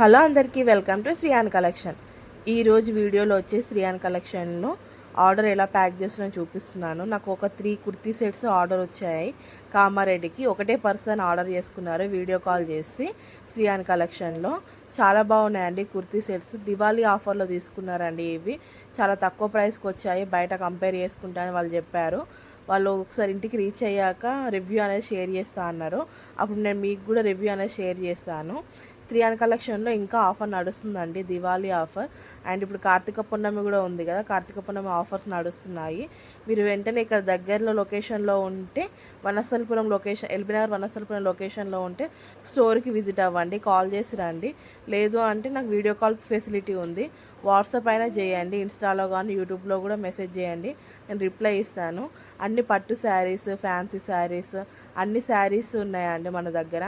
Hello అందరికీ welcome to Sriyan collection. ఈరోజు వీడియోలో వచ్చే శ్రీయాన్ కలెక్షన్లో ఆర్డర్ ఎలా ప్యాక్ చేస్తున్నా చూపిస్తున్నాను. నాకు ఒక 3 కుర్తీ సెట్స్ ఆర్డర్ వచ్చాయి. కామారెడ్డికి ఒకటే పర్సన్ ఆర్డర్ చేసుకున్నారు వీడియో కాల్ చేసి. శ్రీయాన్ కలెక్షన్లో చాలా బాగున్నాయండి కుర్తీ సెట్స్. దివాళీ ఆఫర్లో తీసుకున్నారండి. ఇవి చాలా తక్కువ ప్రైస్కి వచ్చాయి. బయట కంపేర్ చేసుకుంటానని వాళ్ళు చెప్పారు. వాళ్ళు ఒకసారి ఇంటికి రీచ్ అయ్యాక రివ్యూ అనేది షేర్ చేస్తా అన్నారు. అప్పుడు నేను మీకు కూడా రివ్యూ అనేది షేర్ చేస్తాను. శ్రీయాన్ కలెక్షన్లో ఇంకా ఆఫర్ నడుస్తుందండి, దివాళీ ఆఫర్. అండ్ ఇప్పుడు కార్తీక పున్నమి కూడా ఉంది కదా, కార్తీక పున్నమి ఆఫర్స్ నడుస్తున్నాయి. మీరు వెంటనే ఇక్కడ దగ్గరలో లొకేషన్లో ఉంటే వనస్థలిపురం లొకేషన్, ఎల్బీనగర్ వనస్థలిపురం లొకేషన్లో ఉంటే స్టోర్కి విజిట్ అవ్వండి, కాల్ చేసి రండి. లేదు అంటే నాకు వీడియో కాల్ ఫెసిలిటీ ఉంది, వాట్సాప్ అయినా చేయండి, ఇన్స్టాలో కానీ యూట్యూబ్లో కూడా మెసేజ్ చేయండి, నేను రిప్లై ఇస్తాను. అన్ని పట్టు శారీస్, ఫ్యాన్సీ శారీస్, అన్ని శారీస్ ఉన్నాయండి మన దగ్గర.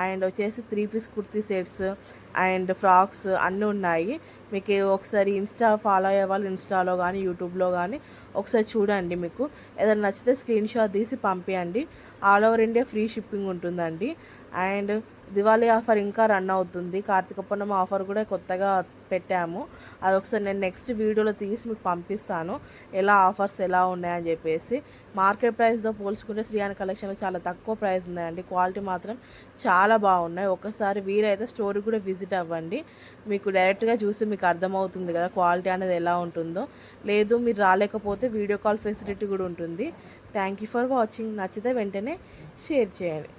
అండ్ వచ్చేసి 3 piece kurti sets and frocks అన్నీ ఉన్నాయి. మీకు ఒకసారి ఇన్స్టా ఫాలో అయ్యే వాళ్ళు ఇన్స్టాలో కానీ యూట్యూబ్లో కానీ ఒకసారి చూడండి. మీకు ఏదైనా నచ్చితే స్క్రీన్ షాట్ తీసి పంపించండి. All over India free shipping ఉంటుందండి. అండ్ దివాళీ ఆఫర్ ఇంకా రన్ అవుతుంది. కార్తీక పూర్ణిమ ఆఫర్ కూడా కొత్తగా పెట్టాము. అది ఒకసారి నేను నెక్స్ట్ వీడియోలో తీసి మీకు పంపిస్తాను, ఎలా ఆఫర్స్ ఎలా ఉన్నాయని చెప్పేసి. మార్కెట్ ప్రైస్తో పోల్చుకుంటే శ్రీయాన్ కలెక్షన్లో చాలా తక్కువ ప్రైస్ ఉన్నాయండి. క్వాలిటీ మాత్రం చాలా బాగున్నాయి. ఒకసారి వీలైతే స్టోర్కి కూడా విజిట్ అవ్వండి, మీకు డైరెక్ట్గా చూసి మీకు అర్థమవుతుంది కదా క్వాలిటీ అనేది ఎలా ఉంటుందో. లేదు మీరు రాలేకపోతే వీడియో కాల్ ఫెసిలిటీ కూడా ఉంటుంది. Thank you for watching. నచ్చితే వెంటనే షేర్ చేయండి.